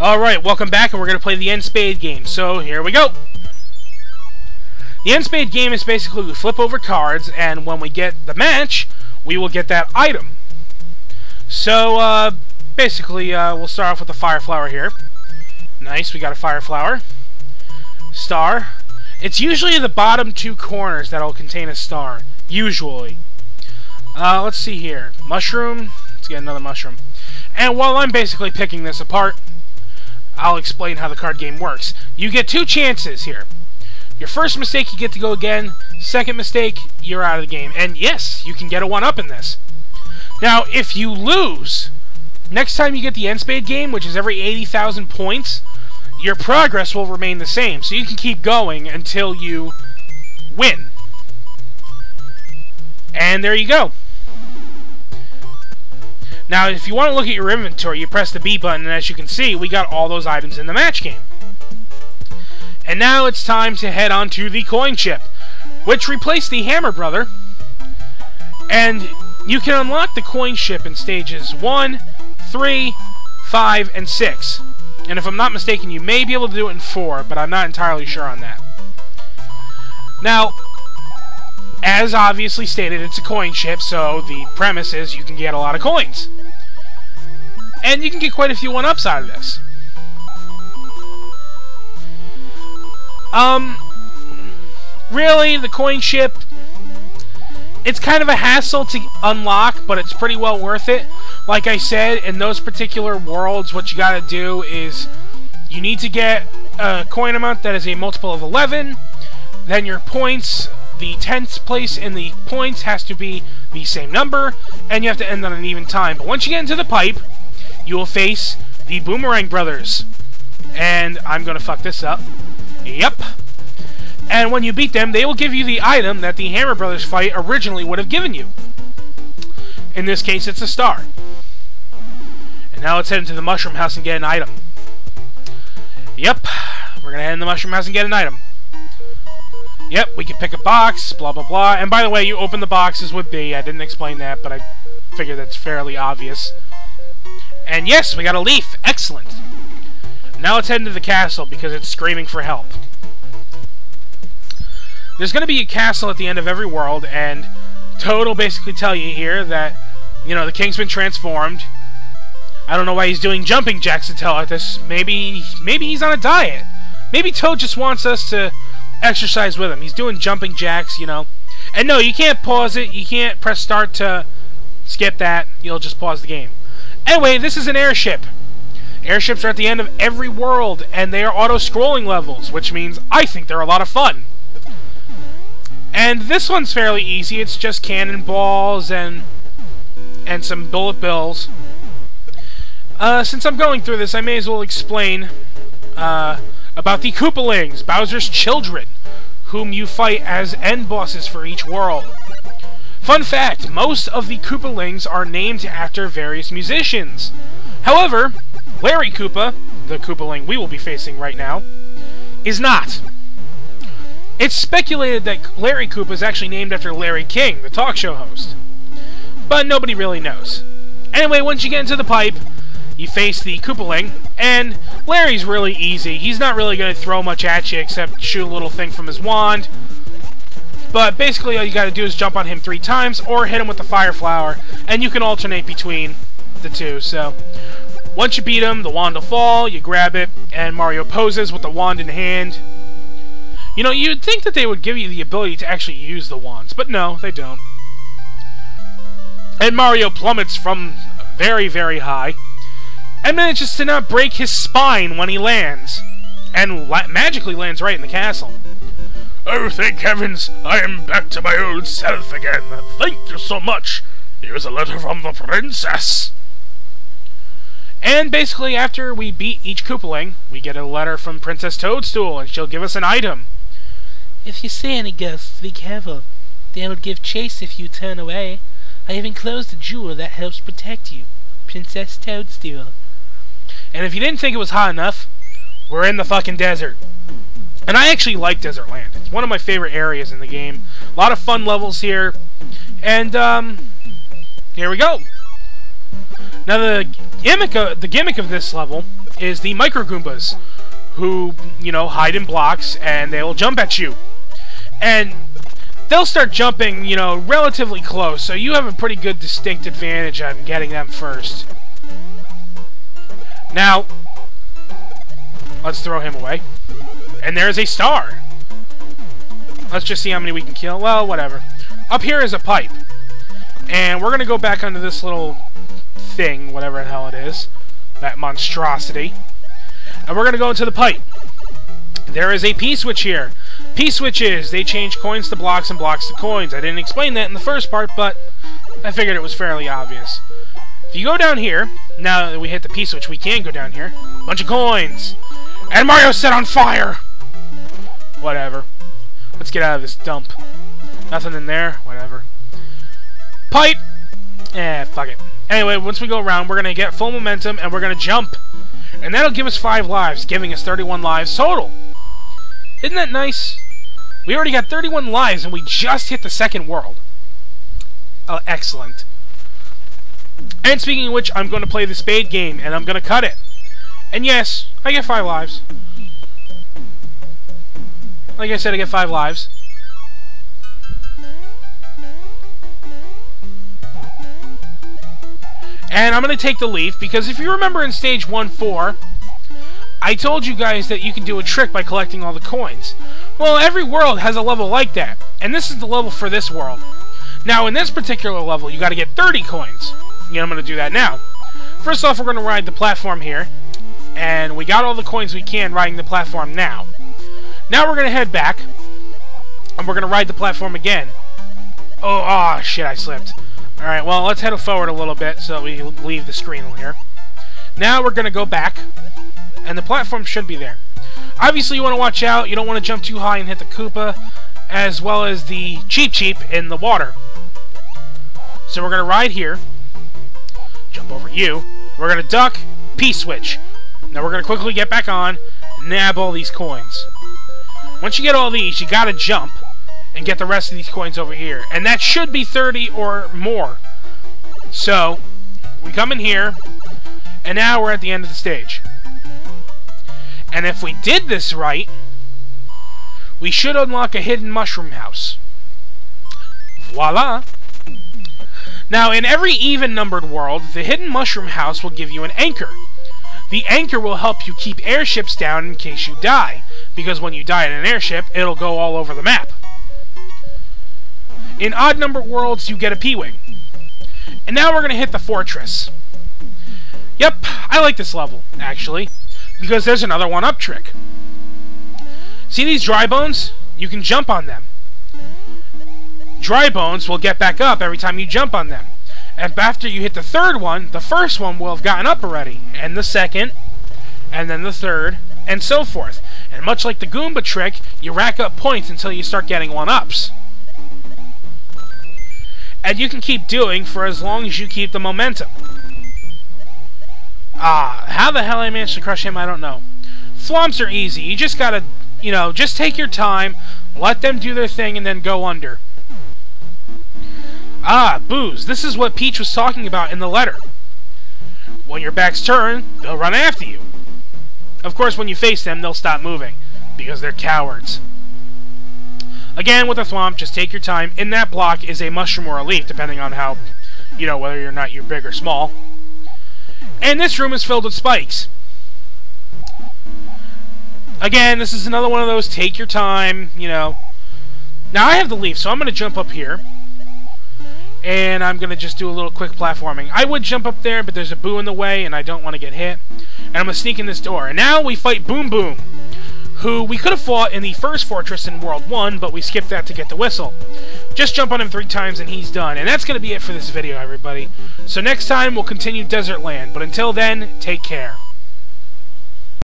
Alright, welcome back, and we're going to play the End Spade game. So, here we go! The End Spade game is basically we flip over cards, and when we get the match, we will get that item. So, basically, we'll start off with the Fire Flower here. Nice, we got a Fire Flower. Star. It's usually the bottom two corners that'll contain a star. Usually. Let's see here. Mushroom. Let's get another mushroom. And while I'm basically picking this apart, I'll explain how the card game works. You get two chances here. Your first mistake, you get to go again. Second mistake, you're out of the game. And yes, you can get a 1-up in this. Now, if you lose, next time you get the End Spade game, which is every 80,000 points, your progress will remain the same. So you can keep going until you win. And there you go. Now, if you want to look at your inventory, you press the B button, and as you can see, we got all those items in the match game. And now it's time to head on to the coin chip, which replaced the Hammer Brother. And you can unlock the coin chip in stages 1, 3, 5, and 6. And if I'm not mistaken, you may be able to do it in 4, but I'm not entirely sure on that. Now, as obviously stated, it's a coin chip, so the premise is you can get a lot of coins. And you can get quite a few 1-ups out of this. Really, the coin chip, it's kind of a hassle to unlock, but it's pretty well worth it. Like I said, in those particular worlds, what you gotta do is you need to get a coin amount that is a multiple of 11, then your points, the 10th place in the points has to be the same number, and you have to end on an even time. But once you get into the pipe, you will face the Boomerang Brothers. And I'm gonna fuck this up. Yep. And when you beat them, they will give you the item that the Hammer Brothers fight originally would have given you. In this case, it's a star. And now let's head into the Mushroom House and get an item. Yep. We're gonna head in the Mushroom House and get an item. Yep, we can pick a box, blah blah blah. And by the way, you open the boxes with B. I didn't explain that, but I figure that's fairly obvious. And yes, we got a leaf. Excellent. Now let's head into the castle because it's screaming for help. There's going to be a castle at the end of every world, and Toad will basically tell you here that, you know, the king's been transformed. I don't know why he's doing jumping jacks to tell us this. Maybe he's on a diet. Maybe Toad just wants us to exercise with him. He's doing jumping jacks, you know. And no, you can't pause it. You can't press start to skip that. You'll just pause the game. Anyway, this is an airship. Airships are at the end of every world, and they are auto-scrolling levels, which means I think they're a lot of fun. And this one's fairly easy. It's just cannonballs and some bullet bills. Since I'm going through this, I may as well explain about the Koopalings, Bowser's children, whom you fight as end bosses for each world. Fun fact, most of the Koopalings are named after various musicians. However, Larry Koopa, the Koopaling we will be facing right now, is not. It's speculated that Larry Koopa is actually named after Larry King, the talk show host. But nobody really knows. Anyway, once you get into the pipe, you face the Koopaling, and Larry's really easy. He's not really going to throw much at you except shoot a little thing from his wand. But basically all you got to do is jump on him 3 times or hit him with the Fire Flower, and you can alternate between the two. So once you beat him, the wand will fall, you grab it, and Mario poses with the wand in hand. You know, you'd think that they would give you the ability to actually use the wands, but no, they don't. And Mario plummets from very, very high, and manages to not break his spine when he lands, and magically lands right in the castle. Oh, thank heavens, I am back to my old self again. Thank you so much. Here's a letter from the princess. And basically, after we beat each Koopaling, we get a letter from Princess Toadstool, and she'll give us an item. If you see any ghosts, be careful. They will give chase if you turn away. I have enclosed a jewel that helps protect you. Princess Toadstool. And if you didn't think it was hot enough, we're in the fucking desert. And I actually like Desert Land. It's one of my favorite areas in the game. A lot of fun levels here. And, here we go. Now, the gimmick of this level is the Micro Goombas, who, you know, hide in blocks, and they will jump at you. And they'll start jumping, you know, relatively close, so you have a pretty good distinct advantage on getting them first. Now, let's throw him away. And there's a star. Let's just see how many we can kill. Well, whatever. Up here is a pipe. And we're going to go back onto this little thing, whatever the hell it is. That monstrosity. And we're going to go into the pipe. There is a P-switch here. P-switches, they change coins to blocks and blocks to coins. I didn't explain that in the first part, but I figured it was fairly obvious. If you go down here, now that we hit the P-switch, we can go down here. Bunch of coins. And Mario's set on fire! Whatever. Let's get out of this dump. Nothing in there? Whatever. Pipe! Fuck it. Anyway, once we go around, we're going to get full momentum, and we're going to jump. And that'll give us 5 lives, giving us 31 lives total. Isn't that nice? We already got 31 lives, and we just hit the second world. Oh, excellent. And speaking of which, I'm going to play the spade game, and I'm going to cut it. And yes, I get 5 lives. Like I said, I get 5 lives. And I'm going to take the leaf, because if you remember in Stage 1-4, I told you guys that you can do a trick by collecting all the coins. Well, every world has a level like that, and this is the level for this world. Now, in this particular level, you got to get 30 coins. Yeah, I'm going to do that now. First off, we're going to ride the platform here, and we got all the coins we can riding the platform now. Now we're going to head back, and we're going to ride the platform again. Oh, shit, I slipped. Alright, well, let's head forward a little bit so we leave the screen here. Now we're going to go back, and the platform should be there. Obviously, you want to watch out. You don't want to jump too high and hit the Koopa, as well as the Cheep Cheep in the water. So we're going to ride here. Jump over you. We're going to duck, P-switch. Now we're going to quickly get back on, nab all these coins. Once you get all these, you got to jump and get the rest of these coins over here. And that should be 30 or more. So, we come in here, and now we're at the end of the stage. And if we did this right, we should unlock a hidden mushroom house. Voila! Now, in every even-numbered world, the hidden mushroom house will give you an anchor. The anchor will help you keep airships down in case you die, because when you die in an airship, it'll go all over the map. In odd-numbered worlds, you get a P-wing. And now we're going to hit the fortress. Yep, I like this level, actually, because there's another one-up trick. See these dry bones? You can jump on them. Dry bones will get back up every time you jump on them. And after you hit the third one, the first one will have gotten up already, and the second, and then the third, and so forth. And much like the Goomba trick, you rack up points until you start getting one-ups. And you can keep doing for as long as you keep the momentum. How the hell I managed to crush him, I don't know. Thwomps are easy. You just gotta, you know, just take your time, let them do their thing, and then go under. Boos. This is what Peach was talking about in the letter. When your back's turned, they'll run after you. Of course, when you face them, they'll stop moving, because they're cowards. Again, with a Thwomp, just take your time. In that block is a mushroom or a leaf, depending on how, you know, whether or not you're big or small. And this room is filled with spikes. Again, this is another one of those take your time, you know. Now, I have the leaf, so I'm going to jump up here. And I'm going to just do a little quick platforming. I would jump up there, but there's a Boo in the way, and I don't want to get hit. And I'm going to sneak in this door. And now we fight Boom Boom, who we could have fought in the first fortress in World 1, but we skipped that to get the whistle. Just jump on him 3 times and he's done. And that's going to be it for this video, everybody. So next time we'll continue Desert Land, but until then, take care.